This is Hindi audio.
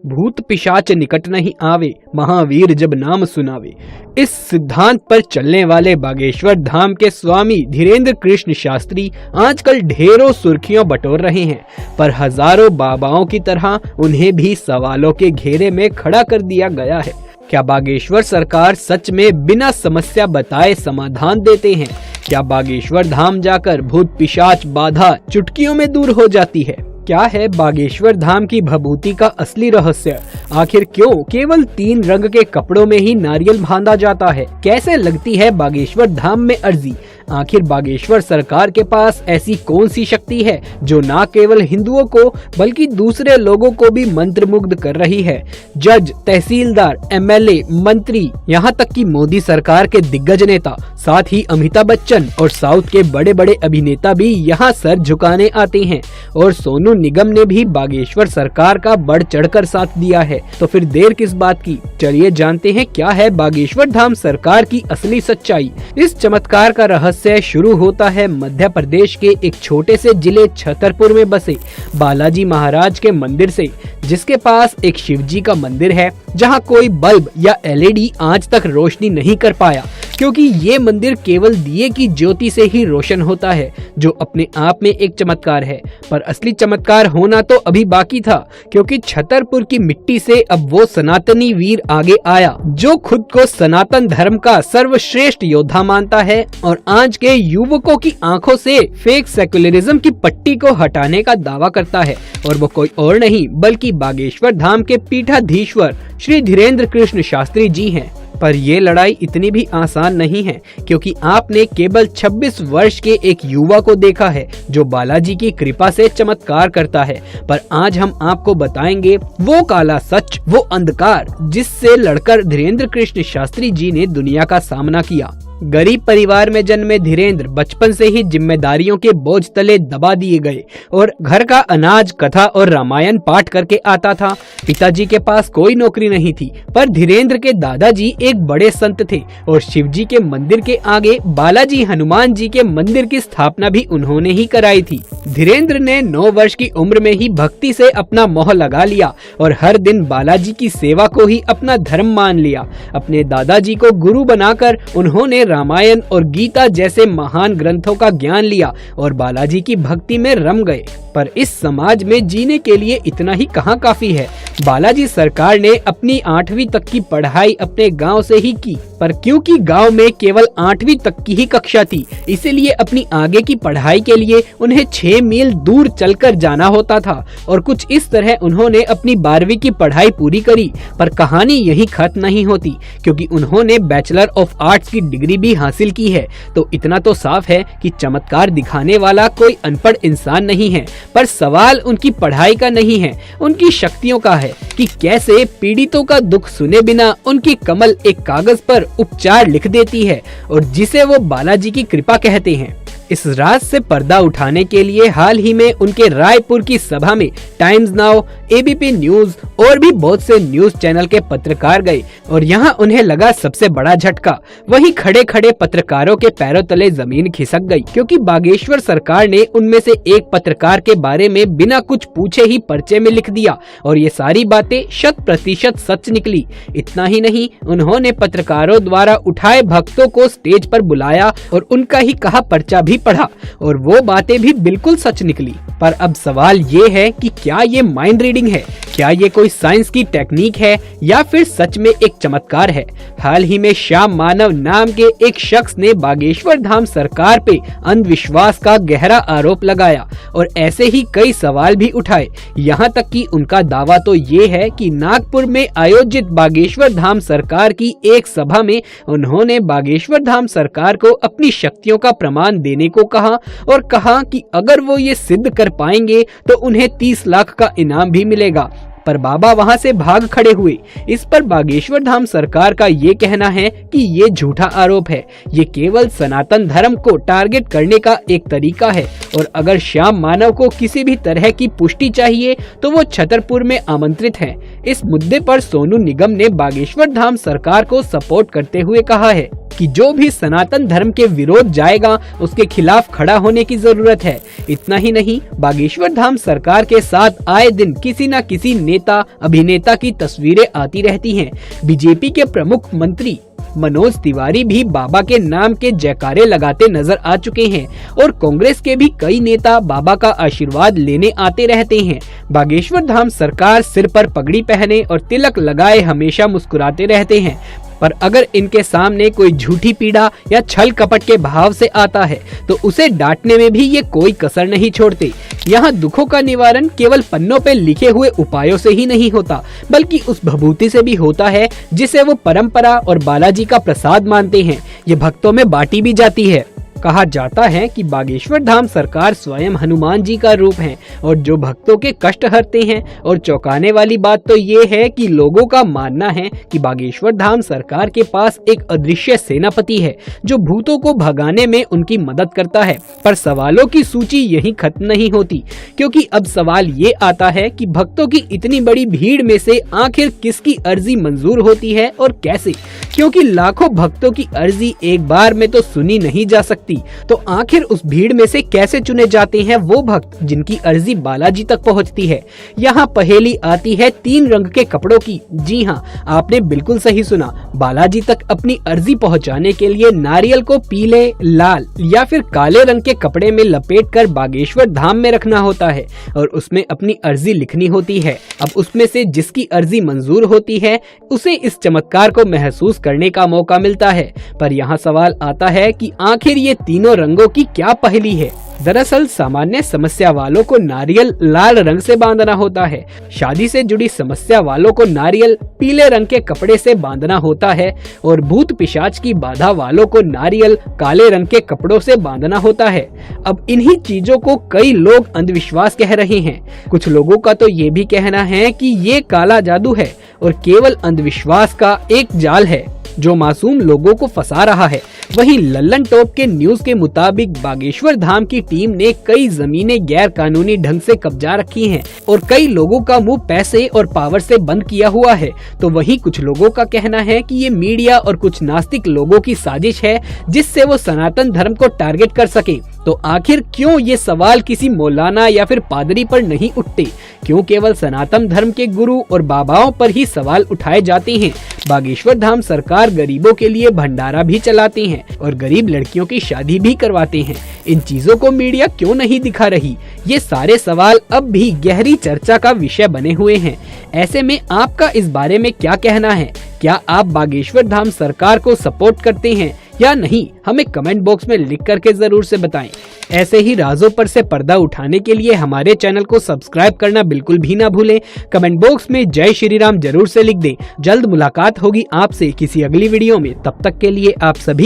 भूत पिशाच निकट नहीं आवे, महावीर जब नाम सुनावे। इस सिद्धांत पर चलने वाले बागेश्वर धाम के स्वामी धीरेन्द्र कृष्ण शास्त्री आजकल ढेरों सुर्खियों बटोर रहे हैं, पर हजारों बाबाओं की तरह उन्हें भी सवालों के घेरे में खड़ा कर दिया गया है। क्या बागेश्वर सरकार सच में बिना समस्या बताए समाधान देते हैं? क्या बागेश्वर धाम जाकर भूत पिशाच बाधा चुटकियों में दूर हो जाती है? क्या है बागेश्वर धाम की भभूति का असली रहस्य? आखिर क्यों केवल 3 रंग के कपड़ों में ही नारियल बांधा जाता है? कैसे लगती है बागेश्वर धाम में अर्जी? आखिर बागेश्वर सरकार के पास ऐसी कौन सी शक्ति है जो न केवल हिंदुओं को बल्कि दूसरे लोगों को भी मंत्रमुग्ध कर रही है? जज, तहसीलदार, एमएलए, मंत्री, यहाँ तक कि मोदी सरकार के दिग्गज नेता, साथ ही अमिताभ बच्चन और साउथ के बड़े बड़े अभिनेता भी यहाँ सर झुकाने आते हैं। और सोनू निगम ने भी बागेश्वर सरकार का बढ़ चढ़कर साथ दिया है। तो फिर देर किस बात की? चलिए जानते हैं क्या है बागेश्वर धाम सरकार की असली सच्चाई। इस चमत्कार का रहस्य शुरू होता है मध्य प्रदेश के एक छोटे से जिले छतरपुर में बसे बालाजी महाराज के मंदिर से, जिसके पास एक शिवजी का मंदिर है जहां कोई बल्ब या एलईडी आज तक रोशनी नहीं कर पाया, क्योंकि ये मंदिर केवल दिए की ज्योति से ही रोशन होता है, जो अपने आप में एक चमत्कार है। पर असली चमत्कार होना तो अभी बाकी था, क्योंकि छतरपुर की मिट्टी से अब वो सनातनी वीर आगे आया जो खुद को सनातन धर्म का सर्वश्रेष्ठ योद्धा मानता है और आज के युवकों की आंखों से फेक सेक्युलरिज्म की पट्टी को हटाने का दावा करता है। और वो कोई और नहीं बल्कि बागेश्वर धाम के पीठाधीश्वर श्री धीरेन्द्र कृष्ण शास्त्री जी हैं। पर ये लड़ाई इतनी भी आसान नहीं है, क्योंकि आपने केवल 26 वर्ष के एक युवा को देखा है जो बालाजी की कृपा से चमत्कार करता है। पर आज हम आपको बताएंगे वो काला सच, वो अंधकार जिससे लड़कर धीरेन्द्र कृष्ण शास्त्री जी ने दुनिया का सामना किया। गरीब परिवार में जन्मे धीरेन्द्र बचपन से ही जिम्मेदारियों के बोझ तले दबा दिए गए और घर का अनाज, कथा और रामायण पाठ करके आता था। पिताजी के पास कोई नौकरी नहीं थी, पर धीरेन्द्र के दादाजी एक बड़े संत थे और शिवजी के मंदिर के आगे बालाजी हनुमान जी के मंदिर की स्थापना भी उन्होंने ही कराई थी। धीरेन्द्र ने 9 वर्ष की उम्र में ही भक्ति से अपना मोह लगा लिया और हर दिन बालाजी की सेवा को ही अपना धर्म मान लिया। अपने दादाजी को गुरु बनाकर उन्होंने रामायण और गीता जैसे महान ग्रंथों का ज्ञान लिया और बालाजी की भक्ति में रम गए। पर इस समाज में जीने के लिए इतना ही कहाँ काफी है। बालाजी सरकार ने अपनी 8वीं तक की पढ़ाई अपने गांव से ही की, पर क्योंकि गांव में केवल 8वीं तक की ही कक्षा थी, इसीलिए अपनी आगे की पढ़ाई के लिए उन्हें 6 मील दूर चलकर जाना होता था। और कुछ इस तरह उन्होंने अपनी 12वीं की पढ़ाई पूरी करी। पर कहानी यही खत्म नहीं होती, क्योंकि उन्होंने बैचलर ऑफ आर्ट्स की डिग्री भी हासिल की है। तो इतना तो साफ है कि चमत्कार दिखाने वाला कोई अनपढ़ इंसान नहीं है। पर सवाल उनकी पढ़ाई का नहीं है, उनकी शक्तियों का है कि कैसे पीड़ितों का दुख सुने बिना उनकी कमल एक कागज पर उपचार लिख देती है, और जिसे वो बालाजी की कृपा कहते हैं। इस राज से पर्दा उठाने के लिए हाल ही में उनके रायपुर की सभा में टाइम्स नाउ, एबीपी न्यूज और भी बहुत से न्यूज चैनल के पत्रकार गए और यहाँ उन्हें लगा सबसे बड़ा झटका। वहीं खड़े खड़े पत्रकारों के पैरों तले जमीन खिसक गई, क्योंकि बागेश्वर सरकार ने उनमें से एक पत्रकार के बारे में बिना कुछ पूछे ही पर्चे में लिख दिया और ये सारी बातें 100% सच निकली। इतना ही नहीं, उन्होंने पत्रकारों द्वारा उठाए भक्तों को स्टेज पर बुलाया और उनका ही कहा पर्चा भी पढ़ा और वो बातें भी बिल्कुल सच निकली। पर अब सवाल ये है कि क्या ये माइंड रीडिंग है? क्या ये कोई साइंस की टेक्निक है या फिर सच में एक चमत्कार है? हाल ही में श्याम मानव नाम के एक शख्स ने बागेश्वर धाम सरकार पे अंधविश्वास का गहरा आरोप लगाया और ऐसे ही कई सवाल भी उठाए। यहाँ तक कि उनका दावा तो ये है कि नागपुर में आयोजित बागेश्वर धाम सरकार की एक सभा में उन्होंने बागेश्वर धाम सरकार को अपनी शक्तियों का प्रमाण देने को कहा और कहा कि अगर वो ये सिद्ध कर पाएंगे तो उन्हें 30 लाख का इनाम भी मिलेगा। पर बाबा वहां से भाग खड़े हुए। इस पर बागेश्वर धाम सरकार का ये कहना है कि ये झूठा आरोप है, ये केवल सनातन धर्म को टारगेट करने का एक तरीका है और अगर श्याम मानव को किसी भी तरह की पुष्टि चाहिए तो वो छतरपुर में आमंत्रित हैं। इस मुद्दे पर सोनू निगम ने बागेश्वर धाम सरकार को सपोर्ट करते हुए कहा है, कि जो भी सनातन धर्म के विरोध जाएगा उसके खिलाफ खड़ा होने की जरूरत है। इतना ही नहीं, बागेश्वर धाम सरकार के साथ आए दिन किसी न किसी नेता अभिनेता की तस्वीरें आती रहती हैं। बीजेपी के प्रमुख मंत्री मनोज तिवारी भी बाबा के नाम के जयकारे लगाते नजर आ चुके हैं और कांग्रेस के भी कई नेता बाबा का आशीर्वाद लेने आते रहते हैं। बागेश्वर धाम सरकार सिर पर पगड़ी पहने और तिलक लगाए हमेशा मुस्कुराते रहते हैं, पर अगर इनके सामने कोई झूठी पीड़ा या छल कपट के भाव से आता है तो उसे डांटने में भी ये कोई कसर नहीं छोड़ते। यहाँ दुखों का निवारण केवल पन्नों पे लिखे हुए उपायों से ही नहीं होता, बल्कि उस भभूति से भी होता है जिसे वो परंपरा और बालाजी का प्रसाद मानते हैं। ये भक्तों में बांटी भी जाती है। कहा जाता है कि बागेश्वर धाम सरकार स्वयं हनुमान जी का रूप है और जो भक्तों के कष्ट हरते हैं। और चौंकाने वाली बात तो ये है कि लोगों का मानना है कि बागेश्वर धाम सरकार के पास एक अदृश्य सेनापति है जो भूतों को भगाने में उनकी मदद करता है। पर सवालों की सूची यहीं खत्म नहीं होती, क्योंकि अब सवाल ये आता है कि भक्तों की इतनी बड़ी भीड़ में से आखिर किसकी अर्जी मंजूर होती है और कैसे, क्योंकि लाखों भक्तों की अर्जी एक बार में तो सुनी नहीं जा सकती। तो आखिर उस भीड़ में से कैसे चुने जाते हैं वो भक्त जिनकी अर्जी बालाजी तक पहुंचती है। यहाँ पहेली आती है 3 रंग के कपड़ों की। जी हाँ, आपने बिल्कुल सही सुना। बालाजी तक अपनी अर्जी पहुंचाने के लिए नारियल को पीले, लाल या फिर काले रंग के कपड़े में लपेटकर बागेश्वर धाम में रखना होता है और उसमें अपनी अर्जी लिखनी होती है। अब उसमें से जिसकी अर्जी मंजूर होती है उसे इस चमत्कार को महसूस करने का मौका मिलता है। पर यहाँ सवाल आता है कि आखिर ये तीनों रंगों की क्या पहेली है। दरअसल सामान्य समस्या वालों को नारियल लाल रंग से बांधना होता है, शादी से जुड़ी समस्या वालों को नारियल पीले रंग के कपड़े से बांधना होता है और भूत पिशाच की बाधा वालों को नारियल काले रंग के कपड़ों से बांधना होता है। अब इन्हीं चीजों को कई लोग अंधविश्वास कह रहे हैं। कुछ लोगों का तो ये भी कहना है कि ये काला जादू है और केवल अंधविश्वास का एक जाल है जो मासूम लोगों को फंसा रहा है। वहीं लल्लन टॉप के न्यूज के मुताबिक बागेश्वर धाम की टीम ने कई जमीनें गैर कानूनी ढंग से कब्जा रखी हैं और कई लोगों का मुंह पैसे और पावर से बंद किया हुआ है। तो वहीं कुछ लोगों का कहना है कि ये मीडिया और कुछ नास्तिक लोगों की साजिश है जिससे वो सनातन धर्म को टारगेट कर सके। तो आखिर क्यों ये सवाल किसी मौलाना या फिर पादरी पर नहीं उठते? क्यों केवल सनातन धर्म के गुरु और बाबाओं पर ही सवाल उठाए जाते हैं? बागेश्वर धाम सरकार गरीबों के लिए भंडारा भी चलाते हैं और गरीब लड़कियों की शादी भी करवाते हैं। इन चीजों को मीडिया क्यों नहीं दिखा रही? ये सारे सवाल अब भी गहरी चर्चा का विषय बने हुए हैं। ऐसे में आपका इस बारे में क्या कहना है? क्या आप बागेश्वर धाम सरकार को सपोर्ट करते हैं या नहीं? हमें कमेंट बॉक्स में लिख करके जरूर से बताएं। ऐसे ही राजों पर से पर्दा उठाने के लिए हमारे चैनल को सब्सक्राइब करना बिल्कुल भी ना भूलें। कमेंट बॉक्स में जय श्री राम जरूर से लिख दें। जल्द मुलाकात होगी आपसे किसी अगली वीडियो में। तब तक के लिए आप सभी